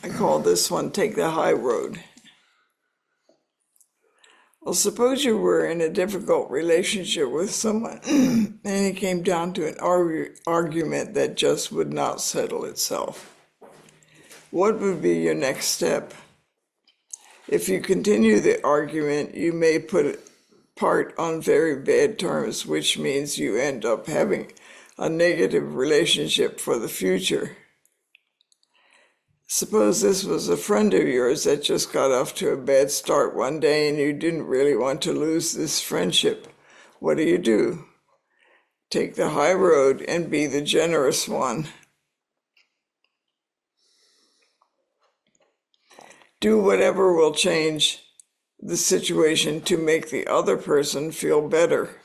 I call this one Take the High Road. Well, suppose you were in a difficult relationship with someone and it came down to an argument that just would not settle itself. What would be your next step? If you continue the argument, you may part on very bad terms, which means you end up having a negative relationship for the future. Suppose this was a friend of yours that just got off to a bad start one day and you didn't really want to lose this friendship. What do? Take the high road and be the generous one. Do whatever will change the situation to make the other person feel better.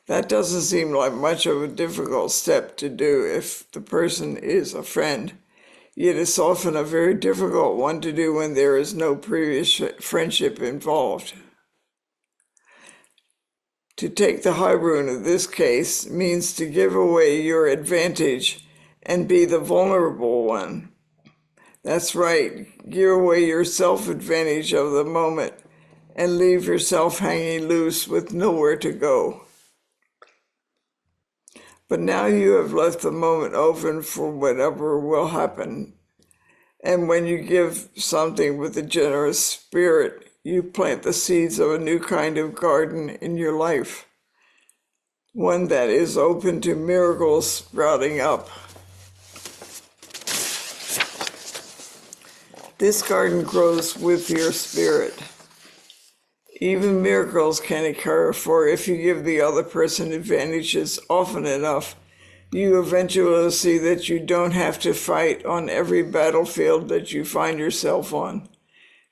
That doesn't seem like much of a difficult step to do if the person is a friend. Yet it's often a very difficult one to do when there is no previous friendship involved. To take the high road in this case means to give away your advantage and be the vulnerable one. That's right, give away your self-advantage of the moment and leave yourself hanging loose with nowhere to go. But now you have left the moment open for whatever will happen. And when you give something with a generous spirit, you plant the seeds of a new kind of garden in your life, one that is open to miracles sprouting up. This garden grows with your spirit. Even miracles can occur, for if you give the other person advantages often enough, you eventually will see that you don't have to fight on every battlefield that you find yourself on.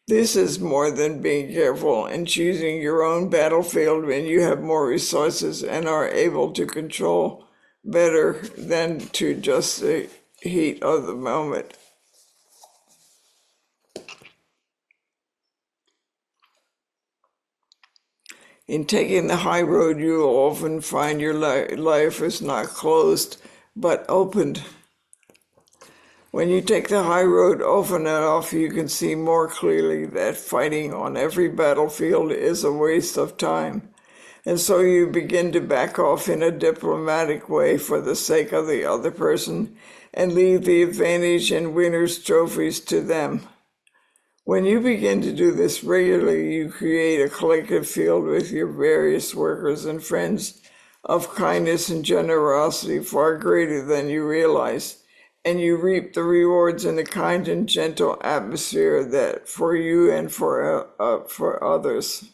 This is more than being careful and choosing your own battlefield when you have more resources and are able to control better than to just the heat of the moment. In taking the high road, you will often find your life is not closed, but opened. When you take the high road often enough, you can see more clearly that fighting on every battlefield is a waste of time. And so you begin to back off in a diplomatic way for the sake of the other person and leave the advantage and winner's trophies to them. When you begin to do this regularly, you create a collective field with your various workers and friends of kindness and generosity far greater than you realize, and you reap the rewards in a kind and gentle atmosphere that for you and for others.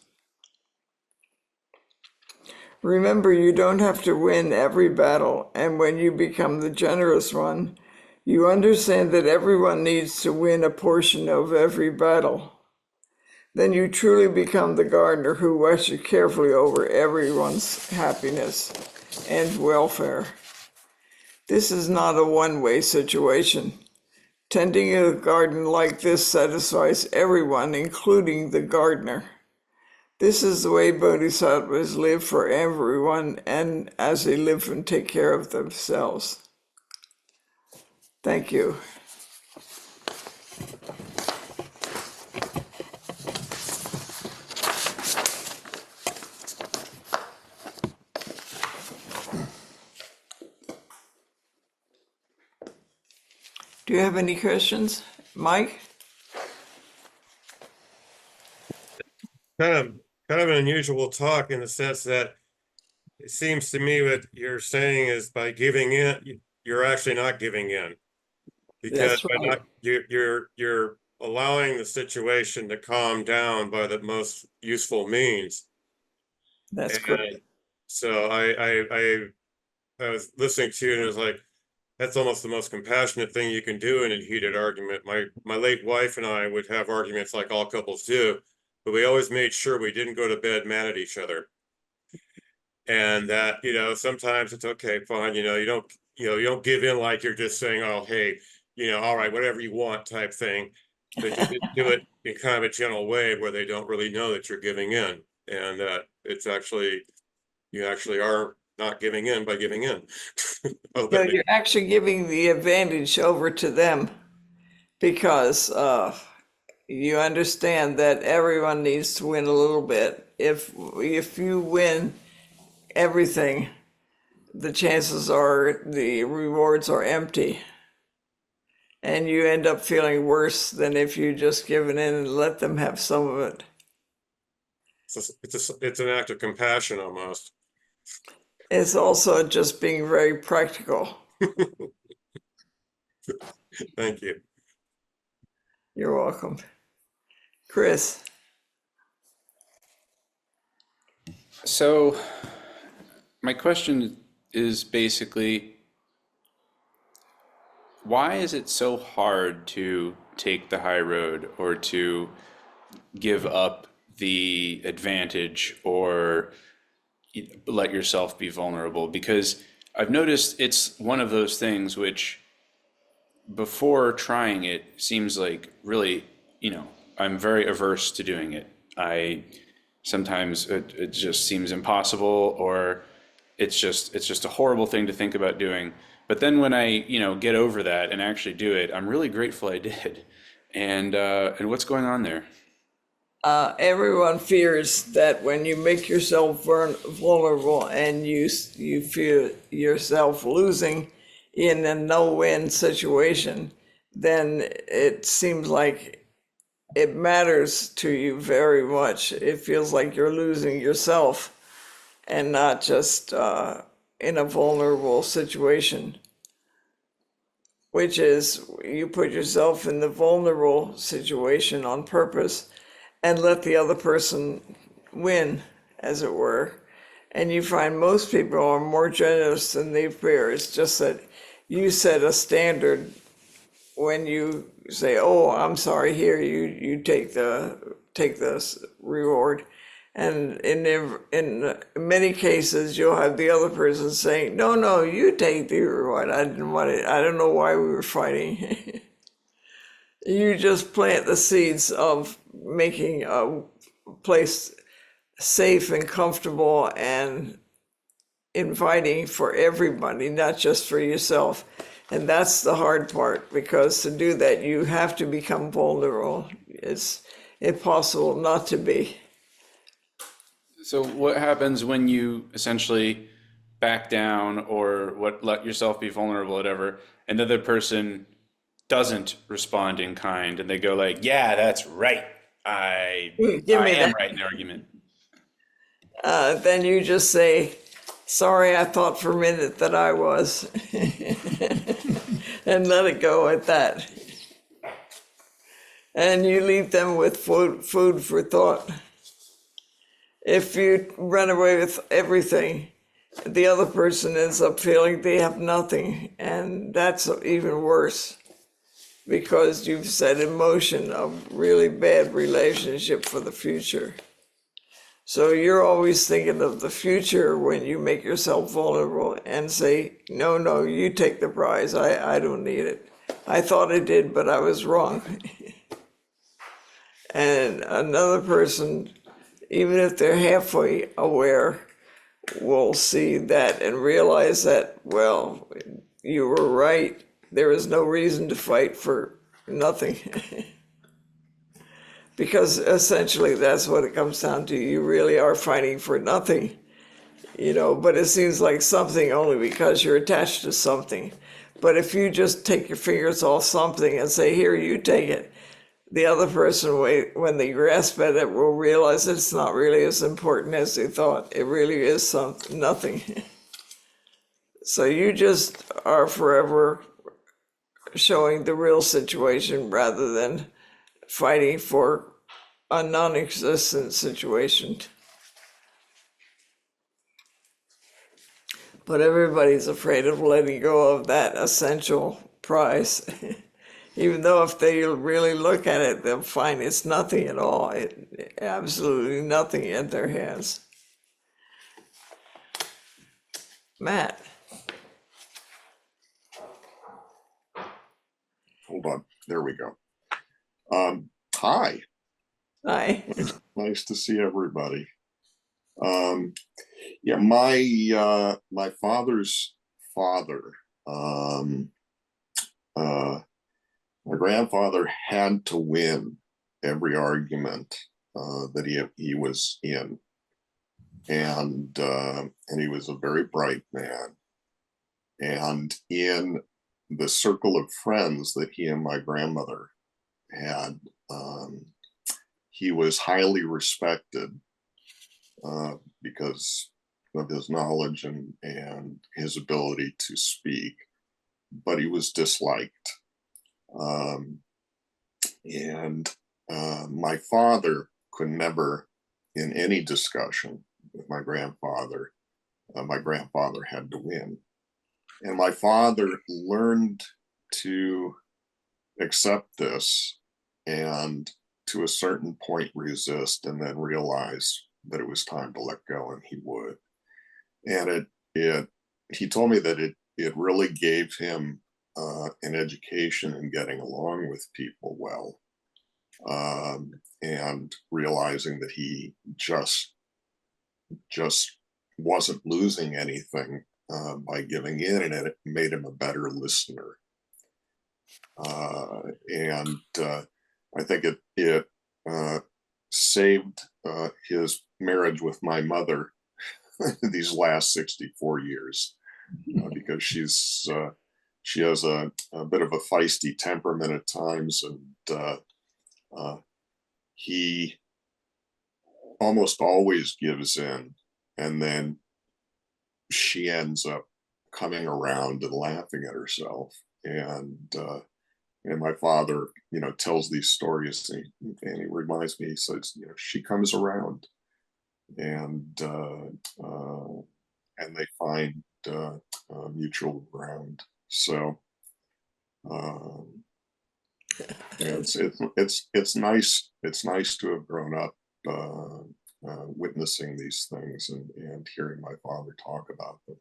Remember, you don't have to win every battle, and when you become the generous one, you understand that everyone needs to win a portion of every battle. Then you truly become the gardener who watches carefully over everyone's happiness and welfare. This is not a one-way situation. Tending a garden like this satisfies everyone, including the gardener. This is the way bodhisattvas live for everyone and as they live and take care of themselves. Thank you. Do you have any questions, Mike? Kind of an unusual talk in the sense that it seems to me what you're saying is by giving in, you're actually not giving in. Because That's right. you're allowing the situation to calm down by the most useful means. That's And correct. so I was listening to you and it was like, that's almost the most compassionate thing you can do in a heated argument. My late wife and I would have arguments like all couples do, but we always made sure we didn't go to bed mad at each other. And that, sometimes it's okay, fine, you don't give in like you're just saying, oh, hey, all right, whatever you want type thing. But you do it in kind of a gentle way where they don't really know that you're giving in. And that you actually are not giving in by giving in. You're actually giving the advantage over to them. because you understand that everyone needs to win a little bit. If you win everything, the chances are the rewards are empty, and you end up feeling worse than if you just given in and let them have some of it. It's an act of compassion almost. It's also just being very practical. Thank you. You're welcome. Chris. So my question is basically, why is it so hard to take the high road or to give up the advantage or let yourself be vulnerable? Because I've noticed it's one of those things which before trying it seems like really, I'm very averse to doing it. I sometimes it just seems impossible, or it's just a horrible thing to think about doing. But then when I, get over that and actually do it, I'm really grateful I did. And what's going on there? Everyone fears that when you make yourself vulnerable and you feel yourself losing in a no-win situation, then it seems like it matters to you very much. It feels like you're losing yourself and not just in a vulnerable situation, which is you put yourself in the vulnerable situation on purpose and let the other person win, as it were. And you find most people are more generous than they appear. It's just that you set a standard when you say, "Oh, I'm sorry. Here, you take the reward." And in many cases, you'll have the other person saying, "No, no, you take the reward. I didn't want it. I don't know why we were fighting." You just plant the seeds of making a place safe and comfortable and inviting for everybody, not just for yourself. And that's the hard part, because to do that, you have to become vulnerable. It's impossible not to be. So what happens when you essentially back down or let yourself be vulnerable, whatever, and the other person doesn't respond in kind and they go like, "Yeah, that's right. I Give I me am that. right in the argument." Then you just say, "Sorry, I thought for a minute that I was," and let it go at that. And you leave them with food for thought. If you run away with everything, the other person ends up feeling they have nothing, and that's even worse, because you've set in motion a really bad relationship for the future. So you're always thinking of the future when you make yourself vulnerable and say, "No, no, you take the prize. I don't need it. I thought I did, but I was wrong." And another person, even if they're halfway aware, will see that and realize that, well, you were right. There is no reason to fight for nothing. Because essentially that's what it comes down to. You really are fighting for nothing, but it seems like something only because you're attached to something. But if you just take your fingers off something and say, "Here, you take it," the other person, when they grasp at it, will realize it's not really as important as they thought. It really is nothing. So you just are forever showing the real situation rather than fighting for a non-existent situation. But everybody's afraid of letting go of that essential prize. Even though if they really look at it, they'll find it's nothing at all. Absolutely nothing in their hands. Matt. Hold on. There we go. Hi. Hi. Nice to see everybody. Yeah, my father's father My grandfather had to win every argument that he was in, and he was a very bright man. And in the circle of friends that he and my grandmother had, he was highly respected because of his knowledge and his ability to speak, but he was disliked. Um, and my father could never, in any discussion with my grandfather had to win. And my father learned to accept this and to a certain point resist, and then realize that it was time to let go, and he would. And he told me that it really gave him an education in getting along with people well, and realizing that he just wasn't losing anything by giving in, and it made him a better listener. And I think it saved his marriage with my mother these last 64 years, because she has a bit of a feisty temperament at times, and he almost always gives in, and then she ends up coming around and laughing at herself. And my father, tells these stories, and he reminds me, he says, she comes around, and they find mutual ground. So it's nice to have grown up witnessing these things, and hearing my father talk about them.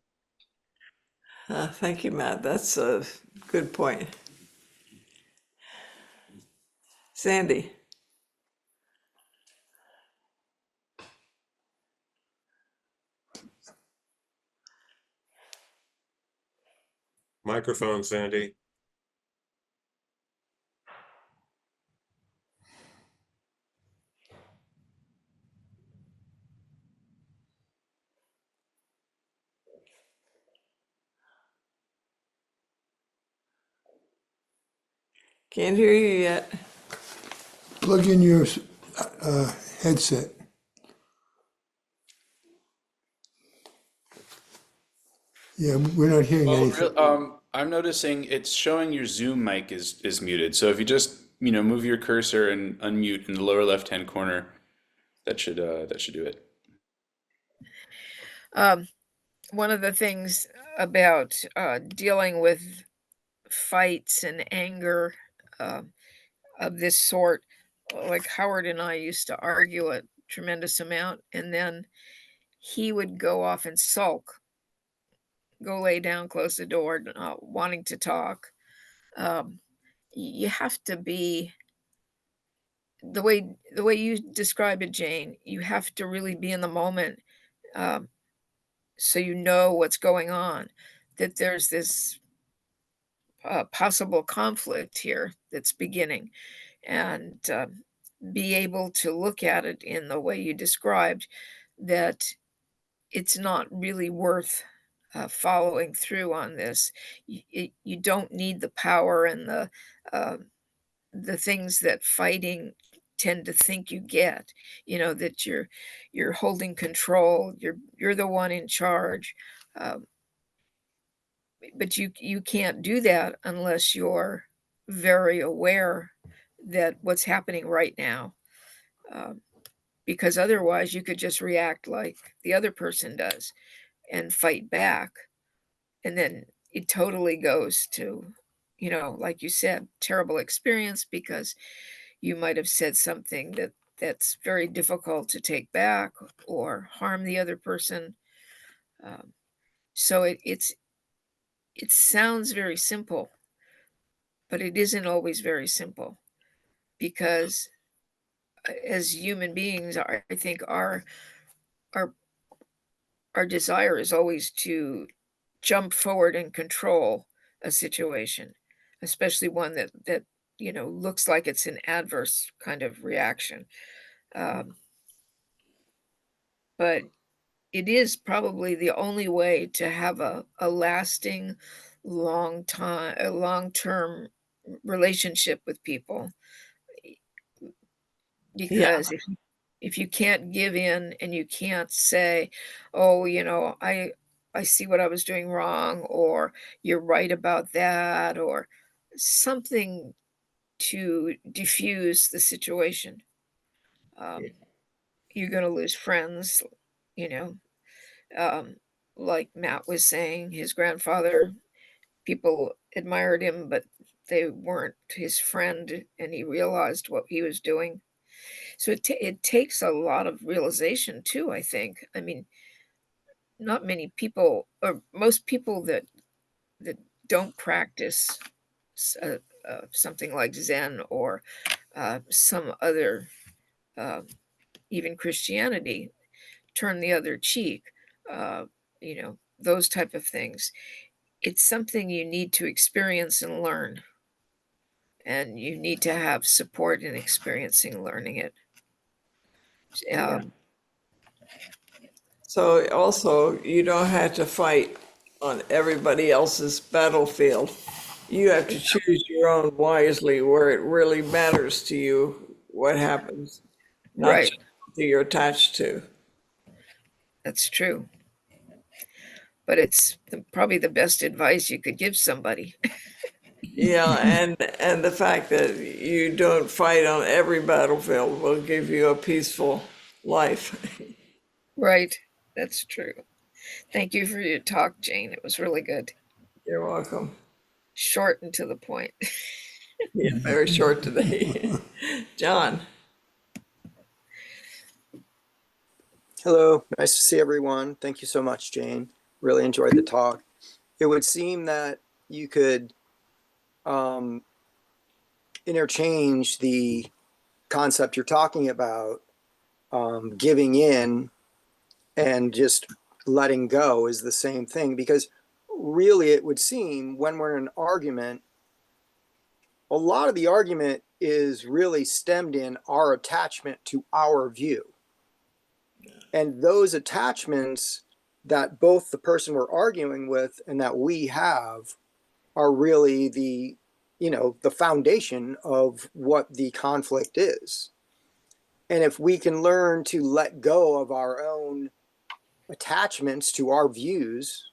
Thank you, Matt. That's a good point. Sandy. Microphone, Sandy. Can't hear you yet. Plug in your headset. Yeah, we're not hearing anything. I'm noticing it's showing your Zoom mic is muted. So if you just, move your cursor and unmute in the lower left-hand corner, that should do it. One of the things about dealing with fights and anger of this sort, like Howard and I used to argue a tremendous amount, and then he would go off and sulk, go lay down, close the door, not wanting to talk. You have to be the way you describe it, Jane. You have to really be in the moment, so you know what's going on. That there's this possible conflict here that's beginning, and be able to look at it in the way you described, that it's not really worth following through on this. You don't need the power and the things that fighting tend to think you get. That you're holding control. You're the one in charge. But you can't do that unless you're very aware that what's happening right now, because otherwise you could just react like the other person does and fight back, and then it totally goes to, like you said, terrible experience, because you might have said something that's very difficult to take back or harm the other person. So it sounds very simple, but it isn't always very simple, because as human beings, I think our desire is always to jump forward and control a situation, especially one that looks like it's an adverse kind of reaction. But it is probably the only way to have a lasting, a long-term relationship with people. Yeah. Because if you can't give in and you can't say, "Oh, I see what I was doing wrong," or "You're right about that," or something to diffuse the situation, um, you're gonna lose friends, you know, um, like Matt was saying, his grandfather, people admired him, but they weren't his friend, and he realized what he was doing. So it takes a lot of realization too, I think. I mean, not many people, or most people that don't practice something like Zen or some other, uh, even Christianity, turn the other cheek, uh, those type of things. It's something you need to experience and learn, and you need to have support in experiencing learning it. Um, So also, you don't have to fight on everybody else's battlefield. You have to choose your own wisely where it really matters to you what happens, not right, just who you're attached to. that's true. But it's probably the best advice you could give somebody. Yeah, and the fact that you don't fight on every battlefield will give you a peaceful life. Right, that's true. Thank you for your talk, Jane. It was really good. You're welcome. Short and to the point. Yeah, very short today. John. Hello, nice to see everyone. Thank you so much, Jane. Really enjoyed the talk. It would seem that you could interchange the concept you're talking about, giving in and just letting go is the same thing, because really it would seem when we're in an argument, a lot of the argument is really stemmed in our attachment to our view. And those attachments that both the person we're arguing with and that we have are really the foundation of what the conflict is. And if we can learn to let go of our own attachments to our views,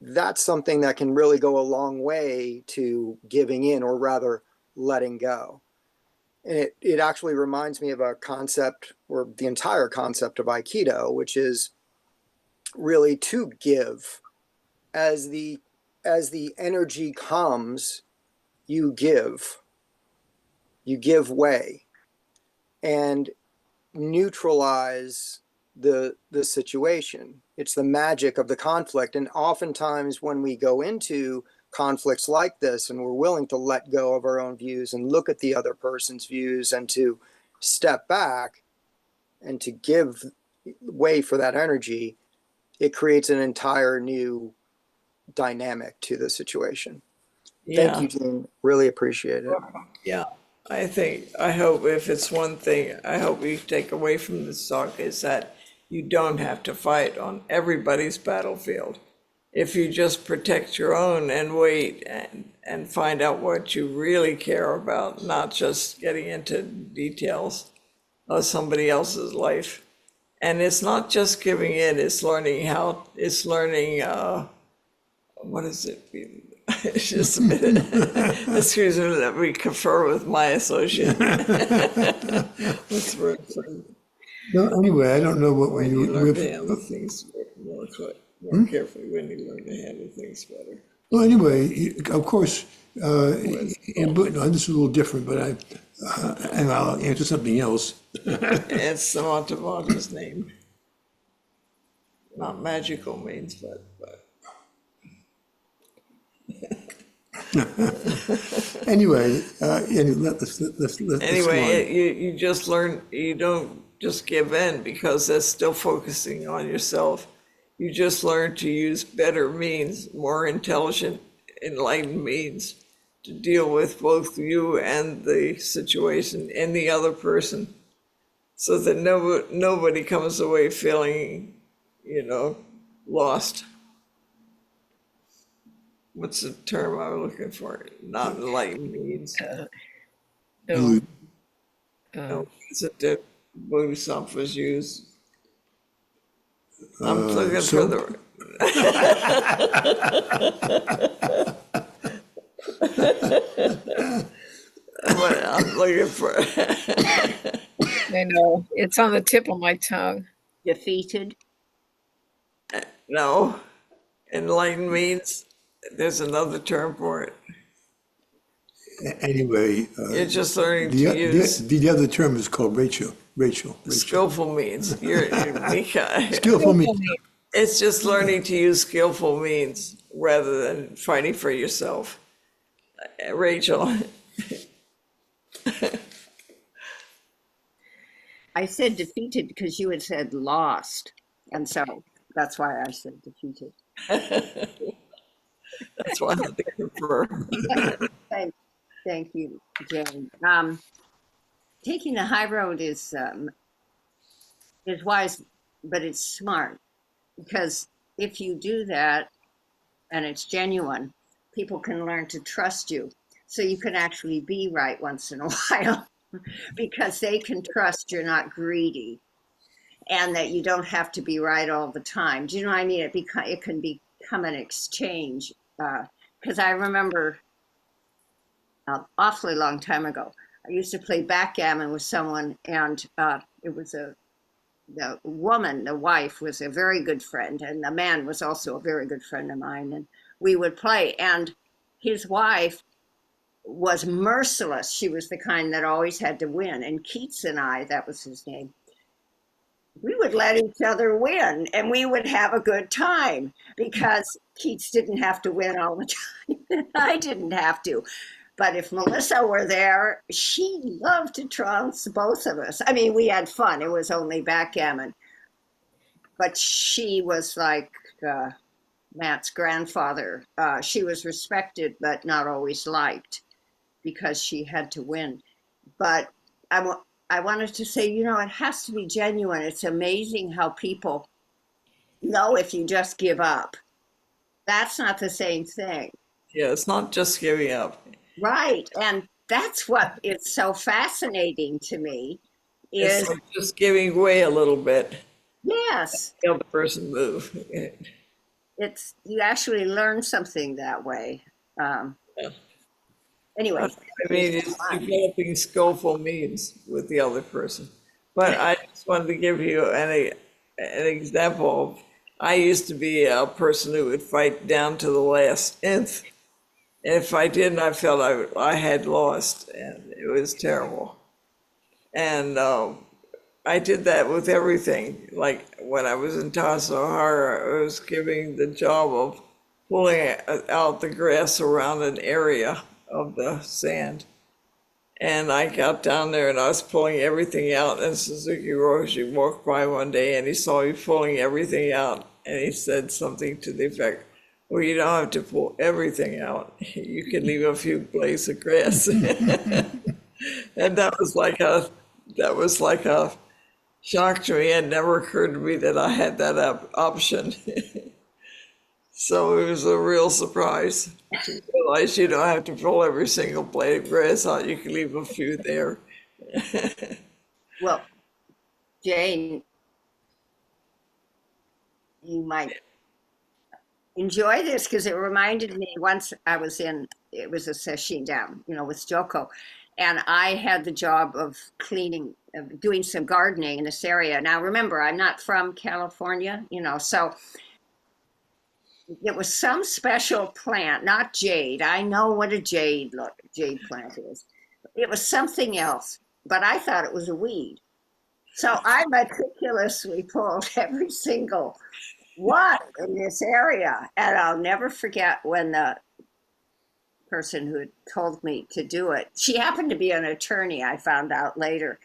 that's something that can really go a long way to giving in, or rather letting go. And it actually reminds me of a concept, or the entire concept of Aikido, which is really to give. As the energy comes, you give way and neutralize the situation. It's the magic of the conflict. And oftentimes when we go into conflicts like this and we're willing to let go of our own views and look at the other person's views and to step back and to give way for that energy, it creates an entire new dynamic to the situation. Yeah. Thank you, Jane. Really appreciate it. Yeah. I hope if it's one thing, I hope we take away from this talk is that you don't have to fight on everybody's battlefield. If you just protect your own and wait and find out what you really care about, not just getting into details of somebody else's life. And it's not just giving in, it's learning what is it? It's just a minute. Excuse me, that we confer with my associate. What's the word for No, anyway, I don't know what when we you learn to were. handle things more carefully, when you learn to handle things better. Well, anyway, of course, and no, this is a little different, but and I'll answer something else. It's Samantavanta's name. Not magical means, but. Anyway, let's go Anyway, on. you just learn, you don't just give in because that's still focusing on yourself. You just learn to use better means, more intelligent, enlightened means to deal with both you and the situation and the other person, so that nobody comes away feeling, lost. What's the term I'm looking for? Not enlightened means. No, No, is it that bodhisattvas use? I'm looking for the. What I'm looking for. I know, it's on the tip of my tongue. Defeated. No, enlightened means there's another term for it. Anyway, You're just learning to the, use the other term is called Rachel. skillful means. Mika, Skillful means. it's just learning to use skillful means rather than fighting for yourself. Rachel. I said defeated because you had said lost. And so that's why I said defeated. That's what I'm looking for. Thank you, Jane. Taking the high road is wise, but it's smart, because if you do that and it's genuine, people can learn to trust you. So you can actually be right once in a while because they can trust you're not greedy, and that you don't have to be right all the time. Do you know what I mean? It can become an exchange. Because I remember an awfully long time ago, I used to play backgammon with someone, and it was the woman, the wife, was a very good friend, and the man was also a very good friend of mine, and we would play, and his wife was merciless. She was the kind that always had to win, and Keats and I, that was his name, we would let each other win, and we would have a good time, because Keats didn't have to win all the time, and I didn't have to. But if Melissa were there, she loved to trounce both of us. I mean, we had fun. It was only backgammon. But she was like Matt's grandfather. She was respected, but not always liked, because she had to win. But I wanted to say, it has to be genuine. It's amazing how people know if you just give up. That's not the same thing. Yeah, it's not just giving up. Right. And that's what is so fascinating to me is, It's like just giving way a little bit. yes, The other person move. you actually learn something that way. Anyway, I mean, it's developing skillful means with the other person. But I just wanted to give you an example of, I used to be a person who would fight down to the last nth. And if I didn't, I felt I had lost, and it was terrible. And I did that with everything. Like when I was in Tasso Harbor, I was giving the job of pulling out the grass around an area of the sand. And I got down there and I was pulling everything out, and Suzuki Roshi walked by one day and he saw me pulling everything out, and he said something to the effect, well, you don't have to pull everything out. You can leave a few blades of grass. And that was like a shock to me. It never occurred to me that I had that option. So it was a real surprise to realize you don't have to pull every single blade of grass out. You can leave a few there. well, Jane, you might enjoy this, because it reminded me, once I was it was a sesshin down, with Joko, and I had the job of cleaning, doing some gardening in this area. Now, remember, I'm not from California, so it was some special plant, not jade. I know what a jade plant is. It was something else, but I thought it was a weed. So I meticulously pulled every single one in this area. And I'll never forget when the person who had told me to do it, she happened to be an attorney, I found out later.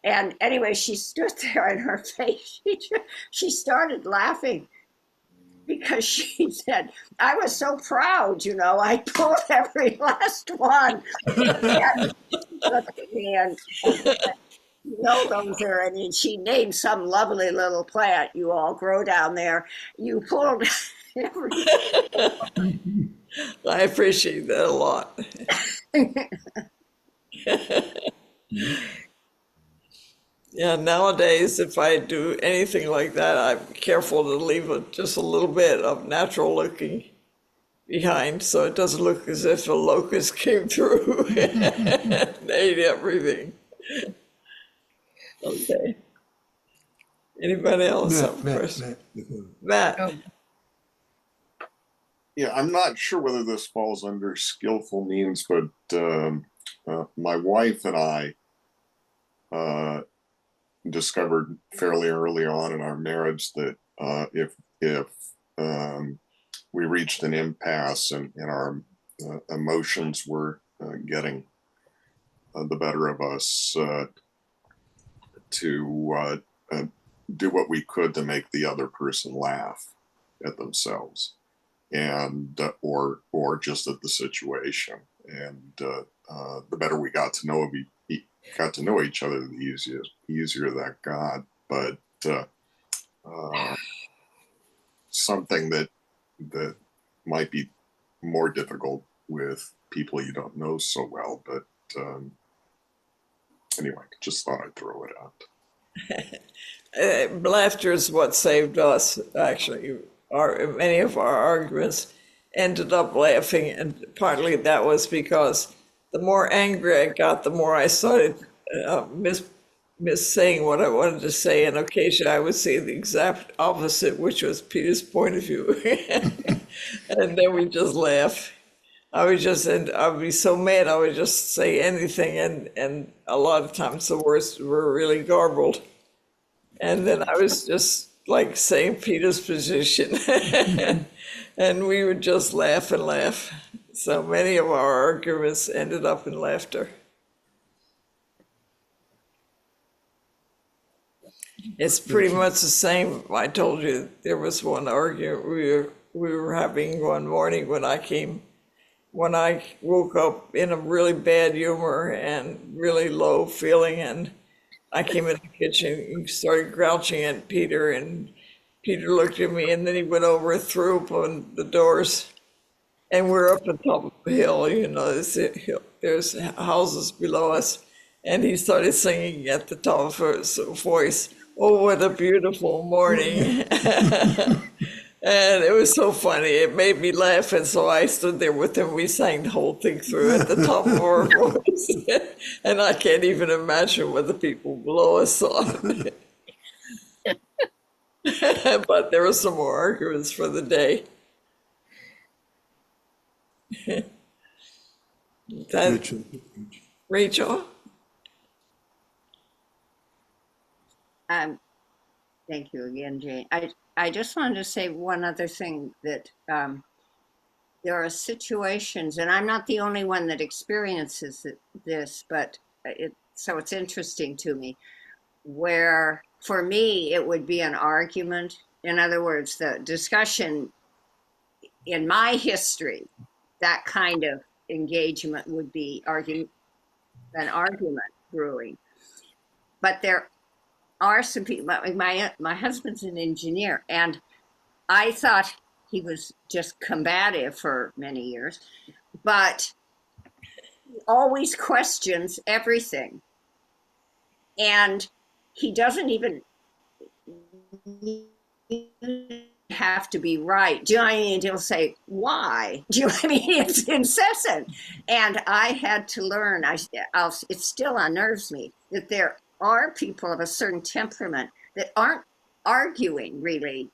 And anyway, she stood there, and her face, she started laughing. because she said, I was so proud, I pulled every last one. And looked at me and said, those are, and she named some lovely little plant you all grow down there. You pulled every. I appreciate that a lot. Yeah, nowadays, if I do anything like that, I'm careful to leave just a little bit of natural looking behind so it doesn't look as if a locust came through and ate everything. Okay. Anybody else have a question? Matt. Oh, Yeah, I'm not sure whether this falls under skillful means, but my wife and I discovered fairly early on in our marriage that if we reached an impasse and our emotions were getting the better of us, to do what we could to make the other person laugh at themselves, and or just at the situation. And the better we got to know each other, the easier that got. But something that might be more difficult with people you don't know so well. But anyway, just thought I'd throw it out. Laughter is what saved us, actually. Many of our arguments ended up laughing, and partly that was because the more angry I got, the more I started miss saying what I wanted to say, and occasionally I would say the exact opposite, which was Peter's point of view. And then we just laugh. I'd be so mad I would just say anything, and a lot of times the words were really garbled. And then I was just like saying Peter's position, and we would just laugh and laugh. So many of our arguments ended up in laughter. It's pretty much the same. I told you there was one argument we were having one morning when I woke up in a really bad humor and really low feeling, and I came in the kitchen and started grouching at Peter, and Peter looked at me, and then he went over and threw open the doors, and we're up on top of a hill, there's houses below us, and he started singing at the top of his voice, "Oh, what a beautiful morning." And it was so funny. It made me laugh, and so I stood there with him. We sang the whole thing through at the top of our voice. And I can't even imagine what the people below us thought. But there were some more arguments for the day. Rachel? Thank you again, Jane. I just wanted to say one other thing, that there are situations, and I'm not the only one that experiences this, but so it's interesting to me, where for me it would be an argument. In other words, the discussion in my history, that kind of engagement would be an argument brewing. But there are some people, my husband's an engineer, and I thought he was just combative for many years, but he always questions everything. And he doesn't even have to be right. Do you know what I mean? He'll say, why? Do you know what I mean? It's incessant. And I had to learn, it still unnerves me, that there are people of a certain temperament that aren't arguing really,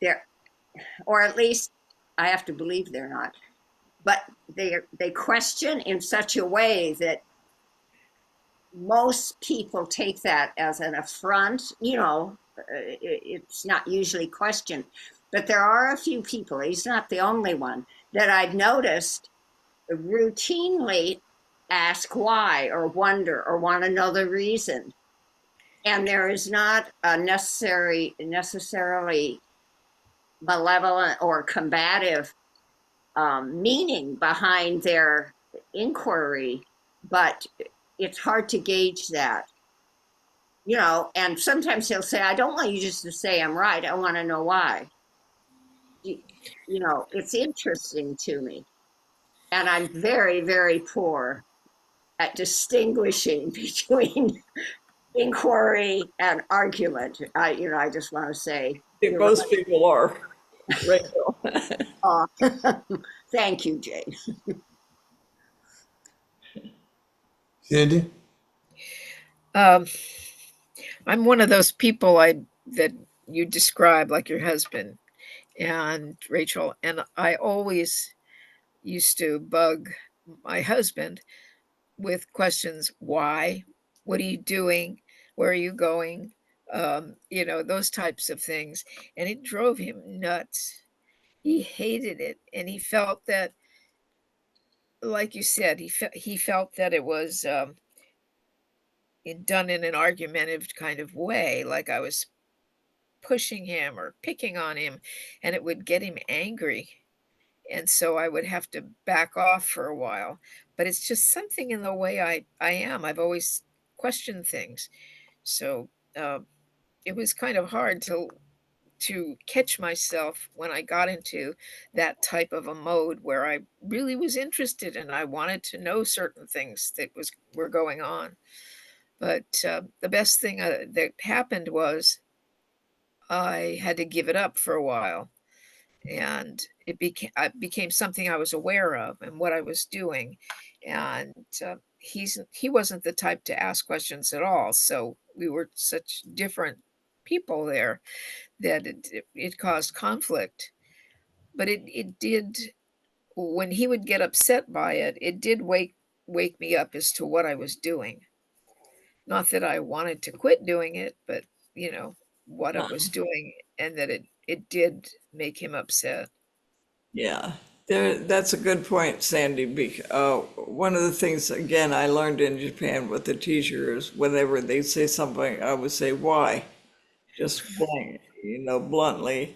or at least I have to believe they're not, but they question in such a way that most people take that as an affront. It's not usually questioned, but there are a few people, he's not the only one, that I've noticed routinely ask why, or wonder, or want to know the reason. And there is not a necessarily malevolent or combative meaning behind their inquiry, but it's hard to gauge that, you know. And sometimes he'll say, I don't want you just to say I'm right. I want to know why. You know, it's interesting to me. And I'm very, very poor at distinguishing between inquiry and argument. I just want to say, Most people are, Rachel. uh, thank you, Jane. Sandy? Um, I'm one of those people that you describe, like your husband and Rachel, and I always used to bug my husband with questions: why? What are you doing? Where are you going? Those types of things, and it drove him nuts. He hated it, and he felt that, like you said, he felt that it was done in an argumentative kind of way, like I was pushing him or picking on him, and it would get him angry. And so I would have to back off for a while. But it's just something in the way I am. I've always questioned things. So it was kind of hard to catch myself when I got into that type of a mode where I really was interested and I wanted to know certain things that were going on. But the best thing that happened was I had to give it up for a while, and it became something I was aware of and what I was doing. And he wasn't the type to ask questions at all, so we were such different people there that it caused conflict. But it did, when he would get upset by it, it did wake me up as to what I was doing. Not that I wanted to quit doing it, but what I was doing, and that it did make him upset. Yeah, that's a good point, Sandy. One of the things, again, I learned in Japan with the teacher is whenever they say something, I would say, why? Just bluntly.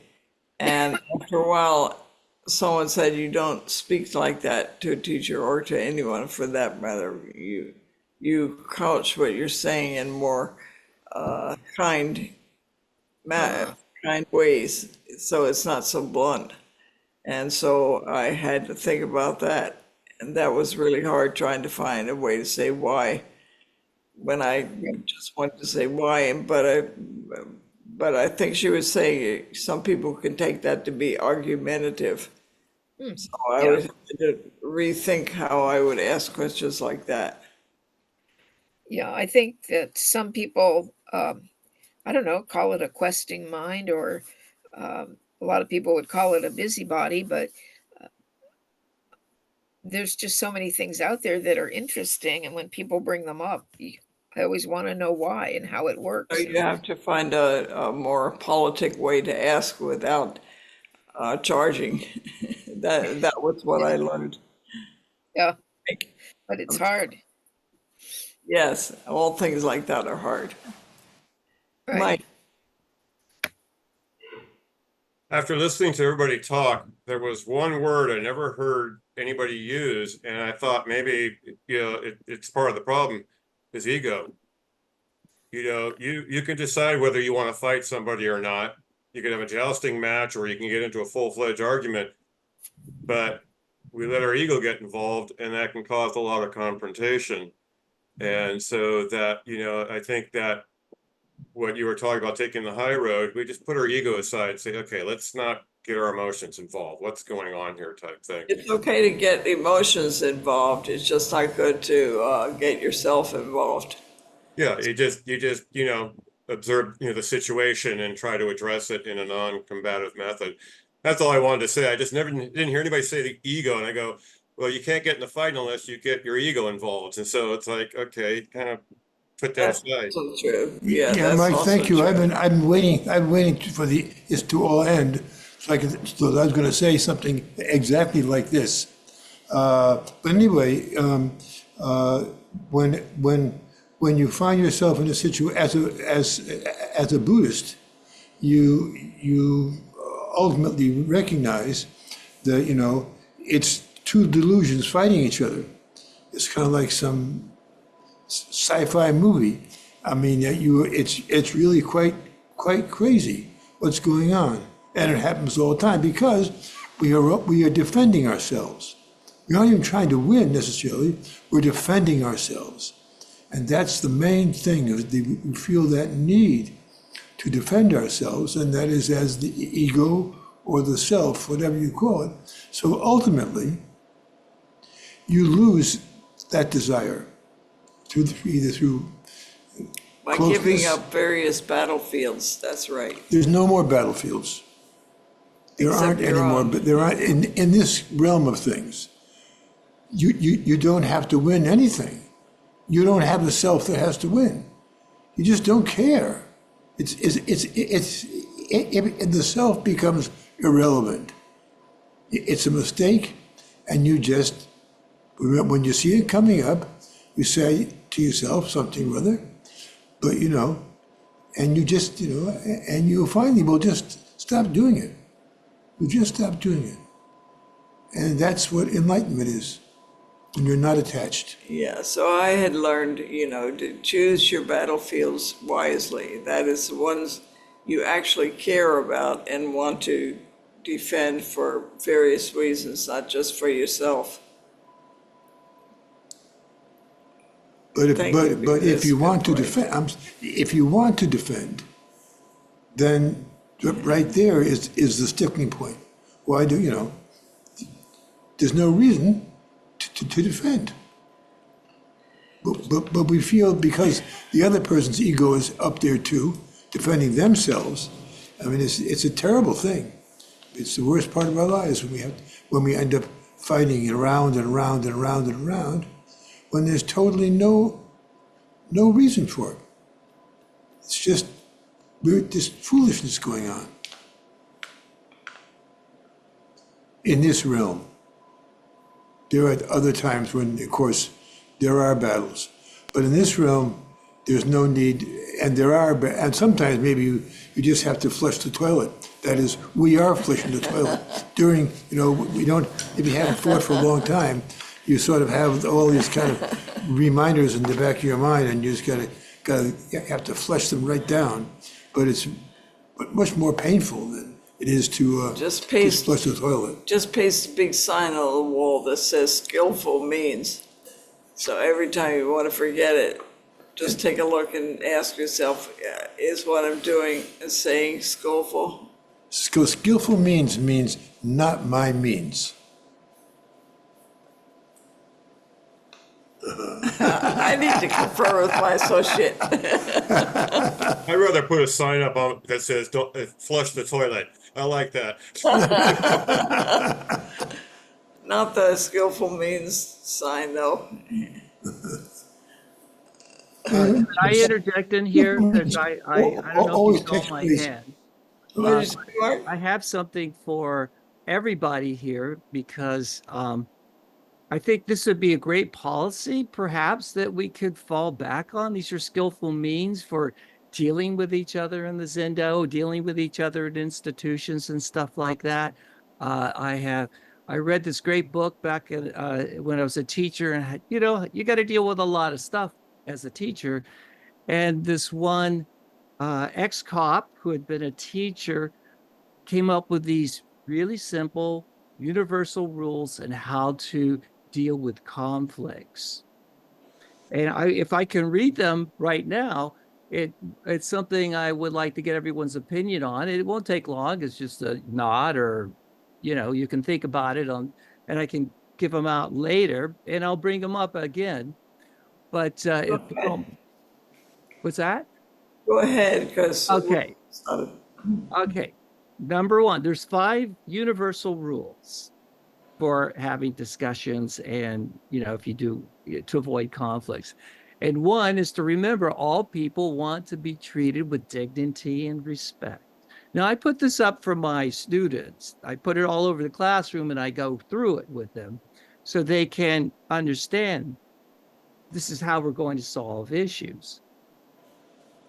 And after a while, someone said, you don't speak like that to a teacher or to anyone for that matter. You couch what you're saying in more kind, kind ways, so it's not so blunt. And so I had to think about that. And that was really hard, trying to find a way to say why when I just wanted to say why. But I think she was saying some people can take that to be argumentative. So I Yeah. would have to rethink how I would ask questions like that. Yeah, I think that some people, I don't know, call it a questing mind, or a lot of people would call it a busybody, but there's just so many things out there that are interesting. And when people bring them up, I always want to know why and how it So works. you have to find a more politic way to ask without charging. That was what I learned. Yeah, but it's hard. Yes, all things like that are hard. Right. Mike, After listening to everybody talk, there was one word I never heard anybody use, and I thought maybe it's part of the problem, is ego. You can decide whether you want to fight somebody or not. You can have a jousting match, or you can get into a full-fledged argument, but we let our ego get involved, and that can cause a lot of confrontation. And so that, I think that what you were talking about, taking the high road, we just put our ego aside and say, okay, let's not get our emotions involved. What's going on here, type thing. it's okay to get emotions involved. It's just not good to get yourself involved. Yeah, you just observe the situation and try to address it in a non-combative method. That's all I wanted to say. I just didn't hear anybody say the ego, and I go, well, you can't get in the fight unless you get your ego involved. And so it's like, okay, kind of put that That's aside. also true. Yeah, Yeah, that's Mike, also thank you. true. I've been waiting for this to all end. So I was going to say something exactly like this. But anyway, when you find yourself in a situation as a Buddhist, you ultimately recognize that, it's two delusions fighting each other. It's kind of like some sci-fi movie. I mean, it's really quite crazy what's going on, and it happens all the time because we are defending ourselves. We're not even trying to win necessarily. We're defending ourselves, and that's the main thing. Is we feel that need to defend ourselves, and that is as the ego or the self, whatever you call it. So ultimately, you lose that desire either through By closeness. giving up various battlefields, that's right. There's no more battlefields. There Except aren't your anymore, own. but there aren't in this realm of things. You don't have to win anything. You don't have a self that has to win. You just don't care. The self becomes irrelevant. It's a mistake, and you just, when you see it coming up, you say to yourself something or other, but and you just, and you finally will just stop doing it. You just stop doing it. And that's what enlightenment is, when you're not attached. Yeah, so I had learned, to choose your battlefields wisely. That is the ones you actually care about and want to defend for various reasons, not just for yourself. But Thank you, if that's you a want to good point. defend, if you want to defend, then right there is the sticking point. Why there's no reason to defend. But we feel because the other person's ego is up there too, defending themselves. I mean, it's a terrible thing. It's the worst part of our lives when we end up fighting around and around and around and around, when there's totally no reason for it. It's just this foolishness going on in this realm. There are other times when, of course, there are battles, but in this realm, there's no need, and and sometimes maybe you just have to flush the toilet. That is, we are flushing the toilet during, we don't, if you haven't fought for a long time, you sort of have all these kind of reminders in the back of your mind, and you just have to flush them right down. But it's much more painful than it is to Just paste- flush the toilet. Just paste a big sign on the wall that says skillful means. So every time you want to forget it, just take a look and ask yourself, is what I'm doing and saying skillful? Skillful means not my means. I need to confer with my associate. I'd rather put a sign up on that says "Don't flush the toilet." I like that. Not the skillful means sign, though. Can I interject in here? Because I don't know Always if you saw takes my place. hand. What did you say, Mark? I have something for everybody here because I think this would be a great policy, perhaps, that we could fall back on. These are skillful means for dealing with each other in the Zendo, dealing with each other at institutions and stuff like that. I read this great book back when I was a teacher, and you got to deal with a lot of stuff as a teacher. And this one ex-cop who had been a teacher came up with these really simple universal rules and how to deal with conflicts. And if I can read them right now, it's something I would like to get everyone's opinion on. It won't take long. It's just a nod, or you can think about it and I can give them out later, and I'll bring them up again. But what's that? Go ahead, because Okay. Okay. Number one, there's 5 universal rules for having discussions and, if you do, to avoid conflicts. And one is to remember all people want to be treated with dignity and respect. Now, I put this up for my students. I put it all over the classroom and I go through it with them so they can understand this is how we're going to solve issues.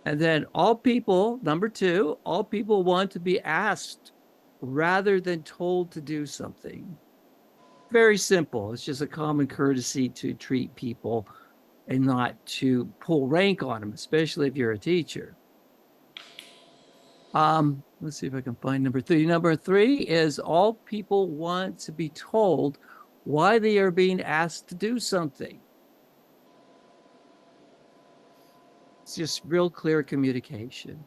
And then all people, number 2, all people want to be asked rather than told to do something. Very simple. It's just a common courtesy to treat people and not to pull rank on them, especially if you're a teacher. Let's see if I can find number 3. Number 3 is all people want to be told why they are being asked to do something. It's just real clear communication.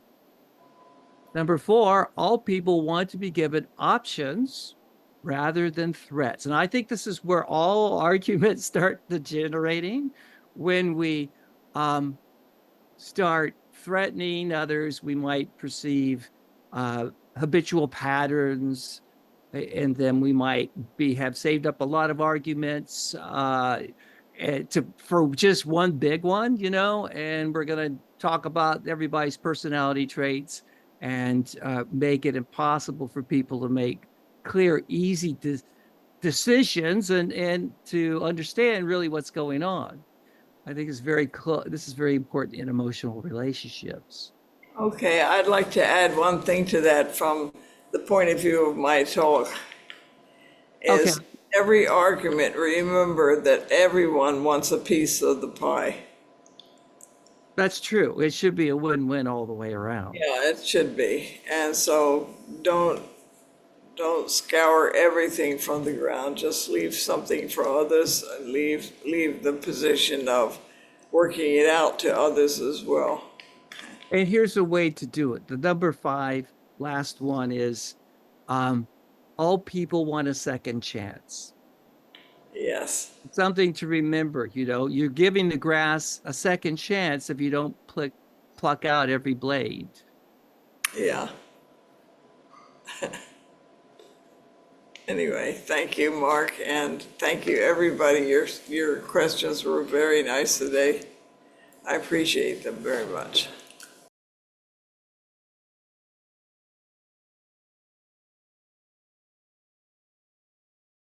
Number 4, all people want to be given options rather than threats. And I think this is where all arguments start degenerating, when we start threatening others. We might perceive habitual patterns, and then we might have saved up a lot of arguments for just one big one, and we're going to talk about everybody's personality traits and make it impossible for people to make clear, easy decisions and to understand really what's going on. I think it's this is very important in emotional relationships. Okay, I'd like to add one thing to that from the point of view of my talk. Is Okay. every argument, remember that everyone wants a piece of the pie. That's true. It should be a win-win all the way around. Yeah, it should be. And so don't scour everything from the ground. Just leave something for others. Leave the position of working it out to others as well. And here's a way to do it. The number 5, last one, is all people want a second chance. Yes. Something to remember, you're giving the grass a second chance if you don't pluck out every blade. Yeah. Anyway, thank you, Mark, and thank you, everybody. Your questions were very nice today. I appreciate them very much.